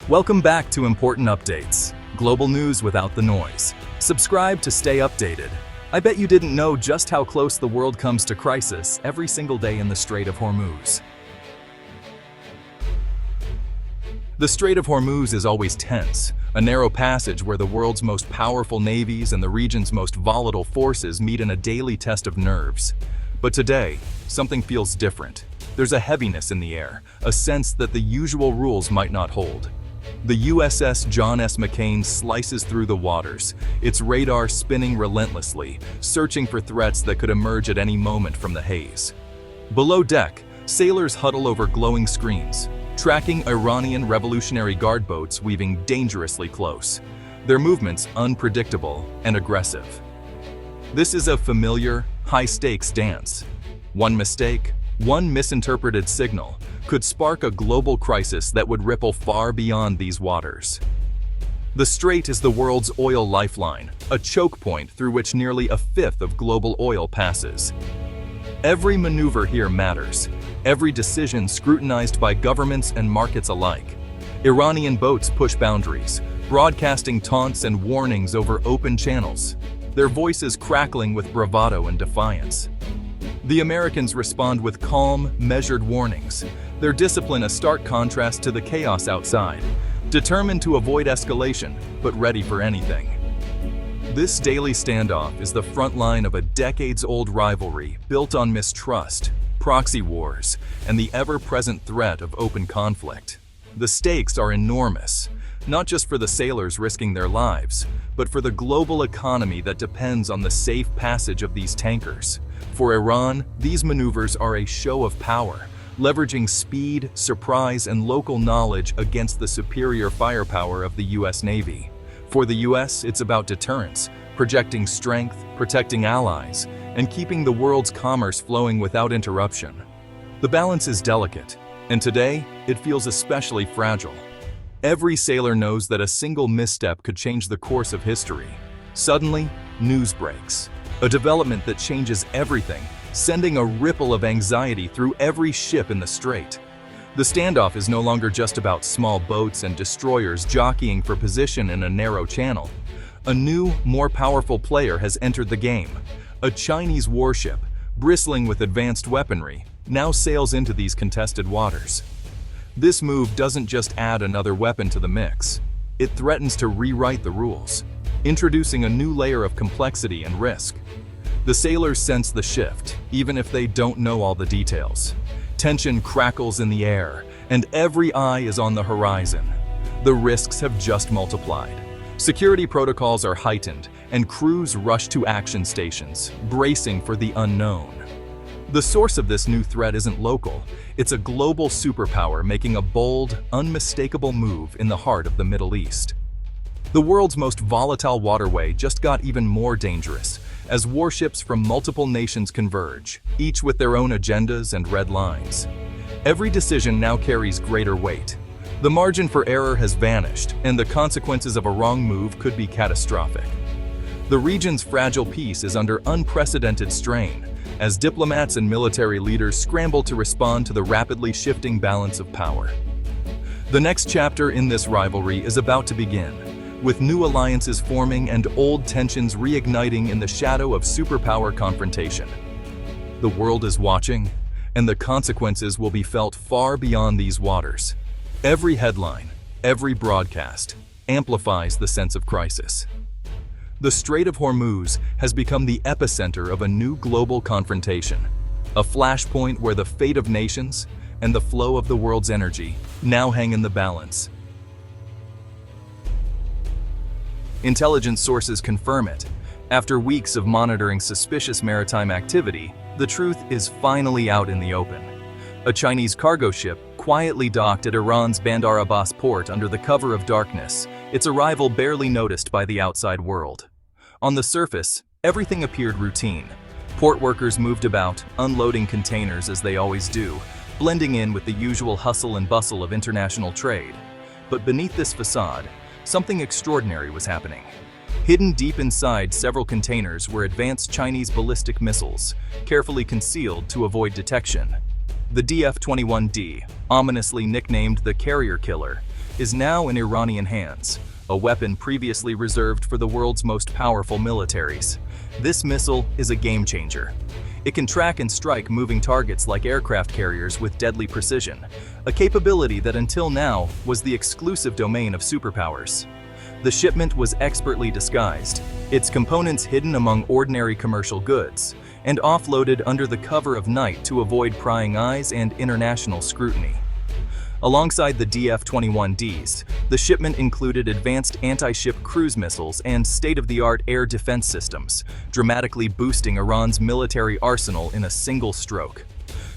Welcome back to Important Updates, global news without the noise. Subscribe to stay updated. I bet you didn't know just how close the world comes to crisis every single day in the Strait of Hormuz. The Strait of Hormuz is always tense, a narrow passage where the world's most powerful navies and the region's most volatile forces meet in a daily test of nerves. But today, something feels different. There's a heaviness in the air, a sense that the usual rules might not hold. The USS John S. McCain slices through the waters, its radar spinning relentlessly, searching for threats that could emerge at any moment from the haze. Below deck, sailors huddle over glowing screens, tracking Iranian Revolutionary Guard boats weaving dangerously close, their movements unpredictable and aggressive. This is a familiar, high-stakes dance. One mistake, one misinterpreted signal, could spark a global crisis that would ripple far beyond these waters. The strait is the world's oil lifeline, a choke point through which nearly a fifth of global oil passes. Every maneuver here matters, every decision scrutinized by governments and markets alike. Iranian boats push boundaries, broadcasting taunts and warnings over open channels, their voices crackling with bravado and defiance. The Americans respond with calm, measured warnings, their discipline a stark contrast to the chaos outside, determined to avoid escalation, but ready for anything. This daily standoff is the front line of a decades-old rivalry built on mistrust, proxy wars, and the ever-present threat of open conflict. The stakes are enormous, not just for the sailors risking their lives, but for the global economy that depends on the safe passage of these tankers. For Iran, these maneuvers are a show of power, leveraging speed, surprise, and local knowledge against the superior firepower of the U.S. Navy. For the U.S., it's about deterrence, projecting strength, protecting allies, and keeping the world's commerce flowing without interruption. The balance is delicate, and today, it feels especially fragile. Every sailor knows that a single misstep could change the course of history. Suddenly, news breaks. A development that changes everything, sending a ripple of anxiety through every ship in the strait. The standoff is no longer just about small boats and destroyers jockeying for position in a narrow channel. A new, more powerful player has entered the game. A Chinese warship, bristling with advanced weaponry, now sails into these contested waters. This move doesn't just add another weapon to the mix. It threatens to rewrite the rules, introducing a new layer of complexity and risk. The sailors sense the shift, even if they don't know all the details. Tension crackles in the air, and every eye is on the horizon. The risks have just multiplied. Security protocols are heightened, and crews rush to action stations, bracing for the unknown. The source of this new threat isn't local. It's a global superpower making a bold, unmistakable move in the heart of the Middle East. The world's most volatile waterway just got even more dangerous as warships from multiple nations converge, each with their own agendas and red lines. Every decision now carries greater weight. The margin for error has vanished, and the consequences of a wrong move could be catastrophic. The region's fragile peace is under unprecedented strain as diplomats and military leaders scramble to respond to the rapidly shifting balance of power. The next chapter in this rivalry is about to begin, with new alliances forming and old tensions reigniting in the shadow of superpower confrontation. The world is watching, and the consequences will be felt far beyond these waters. Every headline, every broadcast, amplifies the sense of crisis. The Strait of Hormuz has become the epicenter of a new global confrontation, a flashpoint where the fate of nations and the flow of the world's energy now hang in the balance. Intelligence sources confirm it. After weeks of monitoring suspicious maritime activity, the truth is finally out in the open. A Chinese cargo ship quietly docked at Iran's Bandar Abbas port under the cover of darkness, its arrival barely noticed by the outside world. On the surface, everything appeared routine. Port workers moved about, unloading containers as they always do, blending in with the usual hustle and bustle of international trade. But beneath this facade, something extraordinary was happening. Hidden deep inside several containers were advanced Chinese ballistic missiles, carefully concealed to avoid detection. The DF-21D, ominously nicknamed the Carrier Killer, is now in Iranian hands, a weapon previously reserved for the world's most powerful militaries. This missile is a game changer. It can track and strike moving targets like aircraft carriers with deadly precision, a capability that until now was the exclusive domain of superpowers. The shipment was expertly disguised, its components hidden among ordinary commercial goods, and offloaded under the cover of night to avoid prying eyes and international scrutiny. Alongside the DF-21Ds, the shipment included advanced anti-ship cruise missiles and state-of-the-art air defense systems, dramatically boosting Iran's military arsenal in a single stroke.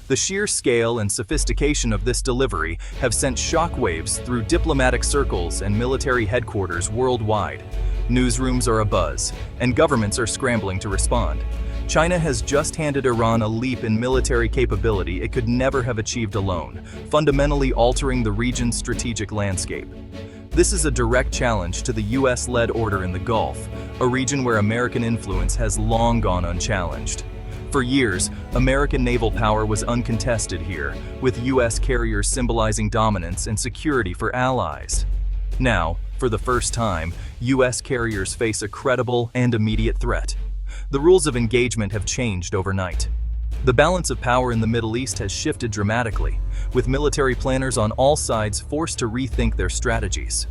The sheer scale and sophistication of this delivery have sent shockwaves through diplomatic circles and military headquarters worldwide. Newsrooms are abuzz, and governments are scrambling to respond. China has just handed Iran a leap in military capability it could never have achieved alone, fundamentally altering the region's strategic landscape. This is a direct challenge to the US-led order in the Gulf, a region where American influence has long gone unchallenged. For years, American naval power was uncontested here, with US carriers symbolizing dominance and security for allies. Now, for the first time, US carriers face a credible and immediate threat. The rules of engagement have changed overnight. The balance of power in the Middle East has shifted dramatically, with military planners on all sides forced to rethink their strategies.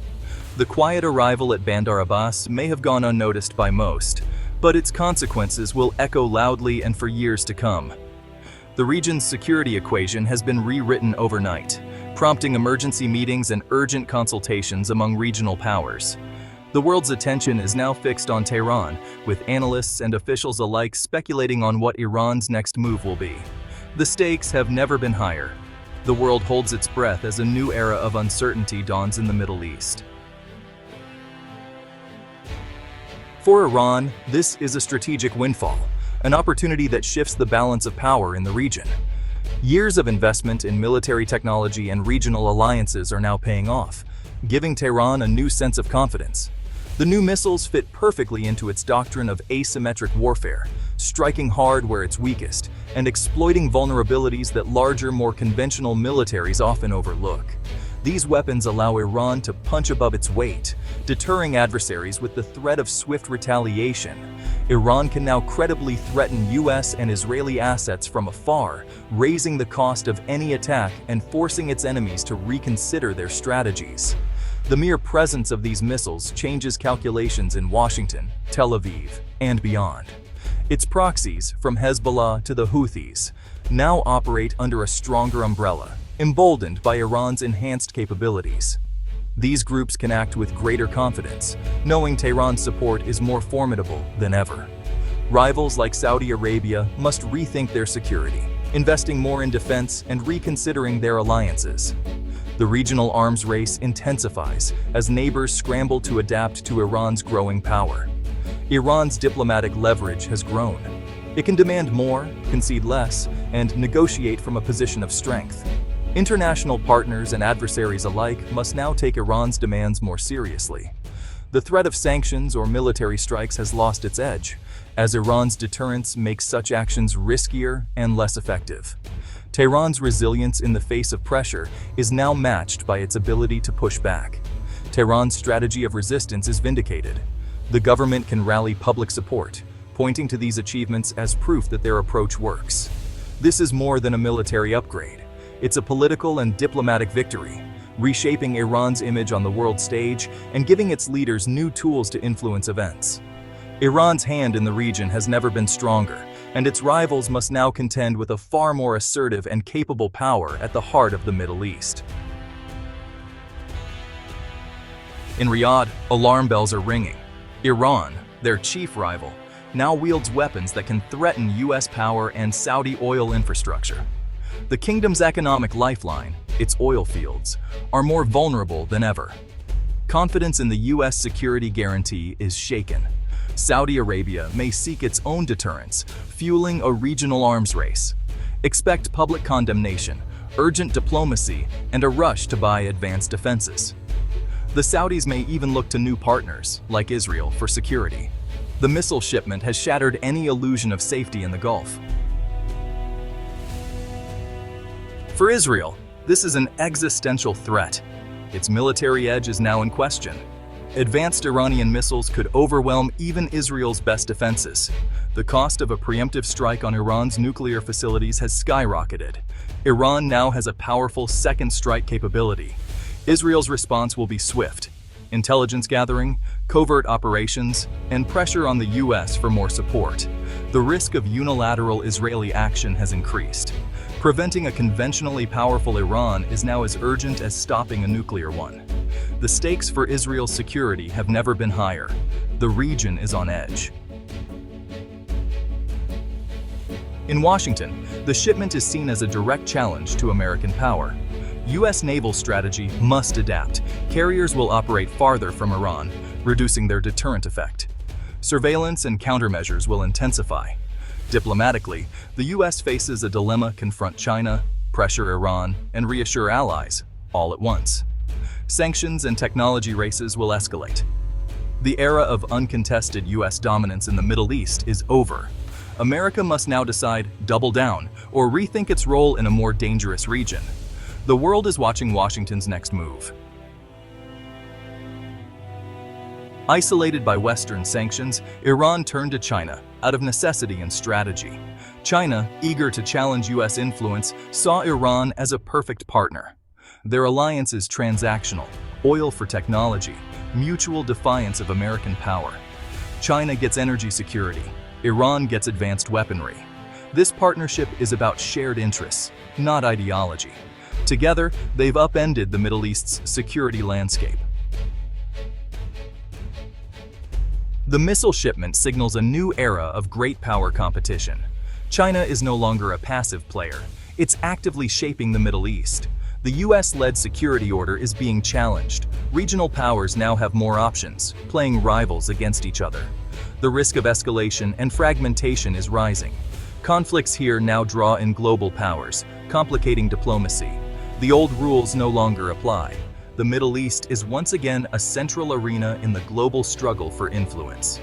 The quiet arrival at Bandar Abbas may have gone unnoticed by most, but its consequences will echo loudly and for years to come. The region's security equation has been rewritten overnight, prompting emergency meetings and urgent consultations among regional powers. The world's attention is now fixed on Tehran, with analysts and officials alike speculating on what Iran's next move will be. The stakes have never been higher. The world holds its breath as a new era of uncertainty dawns in the Middle East. For Iran, this is a strategic windfall, an opportunity that shifts the balance of power in the region. Years of investment in military technology and regional alliances are now paying off, giving Tehran a new sense of confidence. The new missiles fit perfectly into its doctrine of asymmetric warfare, striking hard where it's weakest, and exploiting vulnerabilities that larger, more conventional militaries often overlook. These weapons allow Iran to punch above its weight, deterring adversaries with the threat of swift retaliation. Iran can now credibly threaten US and Israeli assets from afar, raising the cost of any attack and forcing its enemies to reconsider their strategies. The mere presence of these missiles changes calculations in Washington, Tel Aviv, and beyond. Its proxies, from Hezbollah to the Houthis, now operate under a stronger umbrella, emboldened by Iran's enhanced capabilities. These groups can act with greater confidence, knowing Tehran's support is more formidable than ever. Rivals like Saudi Arabia must rethink their security, investing more in defense and reconsidering their alliances. The regional arms race intensifies as neighbors scramble to adapt to Iran's growing power. Iran's diplomatic leverage has grown. It can demand more, concede less, and negotiate from a position of strength. International partners and adversaries alike must now take Iran's demands more seriously. The threat of sanctions or military strikes has lost its edge, as Iran's deterrence makes such actions riskier and less effective. Tehran's resilience in the face of pressure is now matched by its ability to push back. Tehran's strategy of resistance is vindicated. The government can rally public support, pointing to these achievements as proof that their approach works. This is more than a military upgrade. It's a political and diplomatic victory, reshaping Iran's image on the world stage and giving its leaders new tools to influence events. Iran's hand in the region has never been stronger, and its rivals must now contend with a far more assertive and capable power at the heart of the Middle East. In Riyadh, alarm bells are ringing. Iran, their chief rival, now wields weapons that can threaten US power and Saudi oil infrastructure. The kingdom's economic lifeline, its oil fields, are more vulnerable than ever. Confidence in the US security guarantee is shaken. Saudi Arabia may seek its own deterrence, fueling a regional arms race. Expect public condemnation, urgent diplomacy, and a rush to buy advanced defenses. The Saudis may even look to new partners, like Israel, for security. The missile shipment has shattered any illusion of safety in the Gulf. For Israel, this is an existential threat. Its military edge is now in question. Advanced Iranian missiles could overwhelm even Israel's best defenses. The cost of a preemptive strike on Iran's nuclear facilities has skyrocketed. Iran now has a powerful second strike capability. Israel's response will be swift: intelligence gathering, covert operations, and pressure on the US for more support. The risk of unilateral Israeli action has increased. Preventing a conventionally powerful Iran is now as urgent as stopping a nuclear one. The stakes for Israel's security have never been higher. The region is on edge. In Washington, the shipment is seen as a direct challenge to American power. U.S. naval strategy must adapt. Carriers will operate farther from Iran, reducing their deterrent effect. Surveillance and countermeasures will intensify. Diplomatically, the U.S. faces a dilemma: confront China, pressure Iran, and reassure allies, all at once. Sanctions and technology races will escalate. The era of uncontested U.S. dominance in the Middle East is over. America must now decide: double down or rethink its role in a more dangerous region. The world is watching Washington's next move. Isolated by Western sanctions, Iran turned to China out of necessity and strategy. China, eager to challenge U.S. influence, saw Iran as a perfect partner. Their alliance is transactional: oil for technology, mutual defiance of American power. China gets energy security, Iran gets advanced weaponry. This partnership is about shared interests, not ideology. Together, they've upended the Middle East's security landscape. The missile shipment signals a new era of great power competition. China is no longer a passive player. It's actively shaping the Middle East. The US-led security order is being challenged. Regional powers now have more options, playing rivals against each other. The risk of escalation and fragmentation is rising. Conflicts here now draw in global powers, complicating diplomacy. The old rules no longer apply. The Middle East is once again a central arena in the global struggle for influence.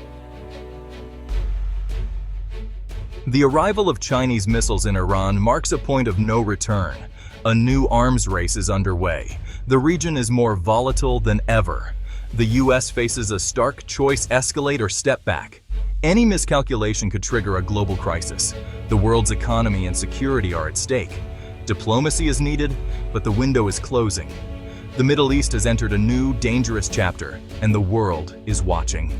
The arrival of Chinese missiles in Iran marks a point of no return. A new arms race is underway. The region is more volatile than ever. The US faces a stark choice: escalate or step back. Any miscalculation could trigger a global crisis. The world's economy and security are at stake. Diplomacy is needed, but the window is closing. The Middle East has entered a new, dangerous chapter, and the world is watching.